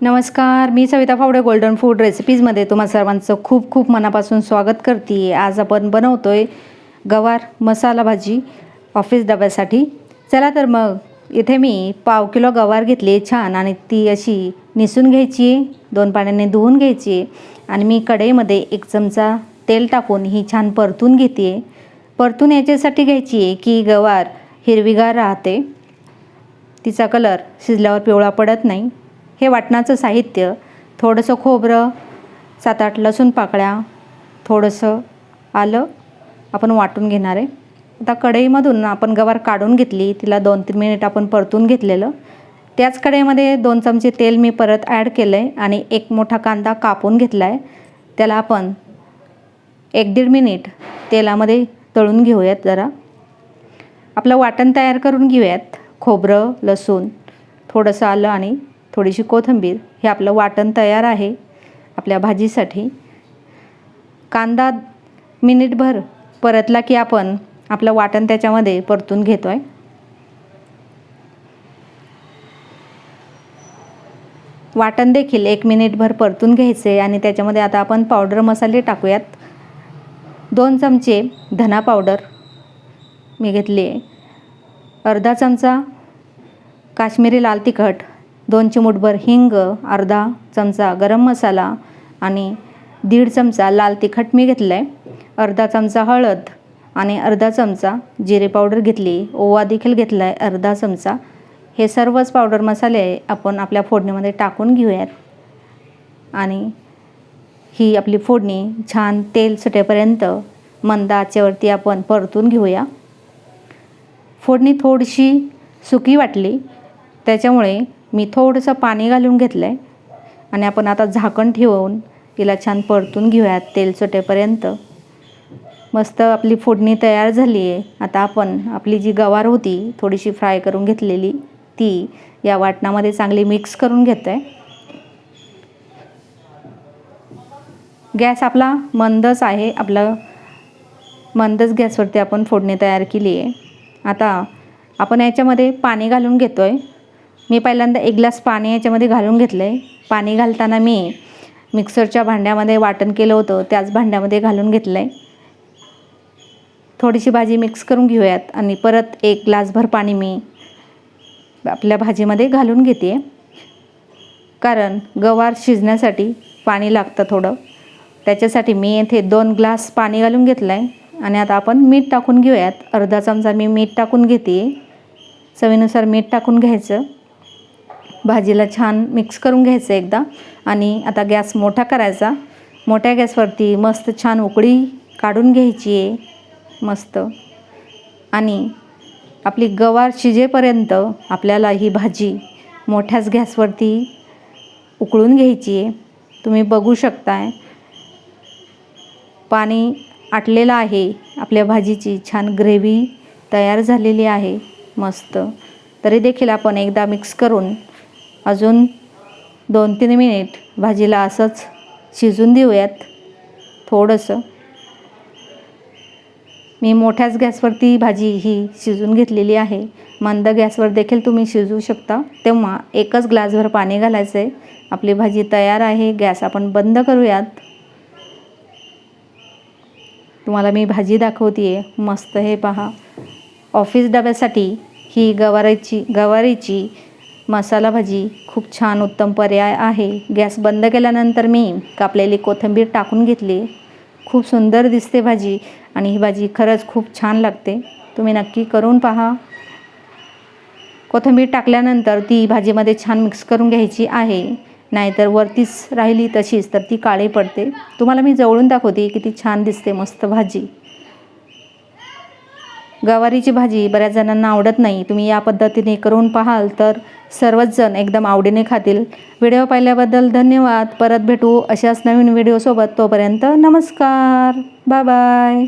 नमस्कार, मी सविता फावडे golden food रेसिपीजमध्ये तुम्हा सर्वांचं खूप खूप मनापासून स्वागत करते. आज आपण बनवतोय गवार मसाला भाजी ऑफिस डब्यासाठी. चला तर मग इथे मी पाव किलो गवार घेतली छान आणि ती अशी निसून घ्यायची, 2 पाण्याने धुवून घ्यायची आणि मी कढईमध्ये 1 चमचा तेल टाकून ही छान परतून घेते. परतून याच्यासाठी घ्यायची आहे की गवार हिरवीगार राहते, तिचा कलर शिजल्यावर पिवळा पडत नाही. हे वाटणाचं साहित्य थोडंसं खोबरं, 7-8 लसूण पाकळ्या, थोडंसं आलं आपण वाटून घेणार आहे. आता कढईमधून आपण गवार काढून घेतली, तिला 2-3 मिनिट आपण परतून घेतलेलं. त्याच कढईमध्ये 2 चमचे तेल मी परत ॲड केलं आहे आणि 1 मोठा कांदा कापून घेतला आहे. त्याला आपण 1-1.5 मिनिट तेलामध्ये तळून घेऊयात. जरा आपलं वाटण तयार करून घेऊयात. खोबरं, लसूण, थोडंसं आलं आणि थोडीशी कोथिंबीर, हे आपलं वाटण तयार आहे आपल्या भाजीसाठी. कांदा मिनिटभर परतला की आपण आपलं वाटण त्याच्यामध्ये परतून घेतो आहे. वाटण देखील 1 मिनिटभर परतून घ्यायचे आणि त्याच्यामध्ये आता आपण पावडर मसाले टाकूयात. 2 चमचे धना पावडर मी घेतली आहे, अर्धा चमचा काश्मीरी लाल तिखट, 2 चिमूटभर हिंग, अर्धा चमचा गरम मसाला आणि 1.5 चमचा लाल तिखट मी घेतलं आहे, अर्धा चमचा हळद आणि अर्धा चमचा जिरे पावडर घेतली, ओवा देखील घेतला आहे अर्धा चमचा. हे सर्वच पावडर मसाले आपण आपल्या फोडणीमध्ये टाकून घेऊयात आणि ही आपली फोडणी छान तेल सुटेपर्यंत मंद आचेवरती आपण परतून घेऊया. फोडणी थोडीशी सुकी वाटली त्याच्यामुळे मी थोडंसं पाणी घालून घेतलं आहे आणि आपण आता झाकण ठेवून तिला छान परतून घेऊयात तेल सुटेपर्यंत. मस्त आपली फोडणी तयार झाली आहे. आता आपण आपली जी गवार होती थोडीशी फ्राय करून घेतलेली, ती या वाटणामध्ये चांगली मिक्स करून घेतो आहे. गॅस आपला मंदच आहे, आपलं मंदच गॅसवरती आपण फोडणी तयार केली आहे. आता आपण याच्यामध्ये पाणी घालून घेतो आहे. मी पहिल्यांदा 1 ग्लास पाणी याच्यामध्ये घालून घेतलं आहे. पाणी घालताना मी मिक्सरच्या भांड्यामध्ये वाटण केलं होतं त्याच भांड्यामध्ये घालून घेतलं आहे. थोडीशी भाजी मिक्स करून घेऊयात आणि परत 1 ग्लासभर पाणी मी आपल्या भाजीमध्ये घालून घेते, कारण गवार शिजण्यासाठी पाणी लागतं थोडं. त्याच्यासाठी मी येथे 2 ग्लास पाणी घालून घेतलं आहे आणि आता आपण मीठ टाकून घेऊयात. अर्धा चमचा मी मीठ टाकून घेते, चवीनुसार मीठ टाकून घ्यायचं. भाजीला छान मिक्स करून घ्यायचं एकदा आणि आता गॅस मोठा करायचा. मोठ्या गॅसवरती मस्त छान उकळी काढून घ्यायची आहे मस्त, आणि आपली गवार शिजेपर्यंत आपल्याला ही भाजी मोठ्याच गॅसवरती उकळून घ्यायची आहे. तुम्ही बघू शकताय पाणी आटलेलं आहे, आपल्या भाजीची छान ग्रेव्ही तयार झालेली आहे मस्त. तरी देखील आपण एकदा मिक्स करून अजून 2-3 मिनिट भाजीला असंच शिजून देऊयात. थोडंसं मी मोठ्याच गॅसवरती भाजी ही शिजून घेतलेली आहे. मंद गॅसवर देखील तुम्ही शिजवू शकता. तेव्हा 1च ग्लासभर पाणी घालायचं आहे. आपली भाजी तयार आहे. गॅस आपण बंद करूयात. तुम्हाला मी भाजी दाखवते आहे मस्त. हे पहा, ऑफिस डब्यासाठी ही गवारीची मसाला भाजी खूप छान उत्तम पर्याय आहे. गॅस बंद केल्यानंतर मी कापलेली कोथिंबीर टाकून घेतली. खूप सुंदर दिसते भाजी आणि ही भाजी खरंच खूप छान लागते. तुम्ही नक्की करून पहा. कोथिंबीर टाकल्यानंतर ती भाजीमध्ये छान मिक्स करून घ्यायची आहे, नाहीतर वरतीच राहिली तशीच तर ती काळी पडते. तुम्हाला मी जवळून दाखवते किती छान दिसते मस्त भाजी. गवारीची भाजी बऱ्याच जणांना आवडत नाही. तुम्ही या पद्धतीने करून पाहाल तर सर्वच जण एकदम आवडीने खातील. व्हिडिओ पाहिल्याबद्दल धन्यवाद. परत भेटू अशाच नवीन व्हिडिओसोबत. तोपर्यंत नमस्कार, बाय बाय.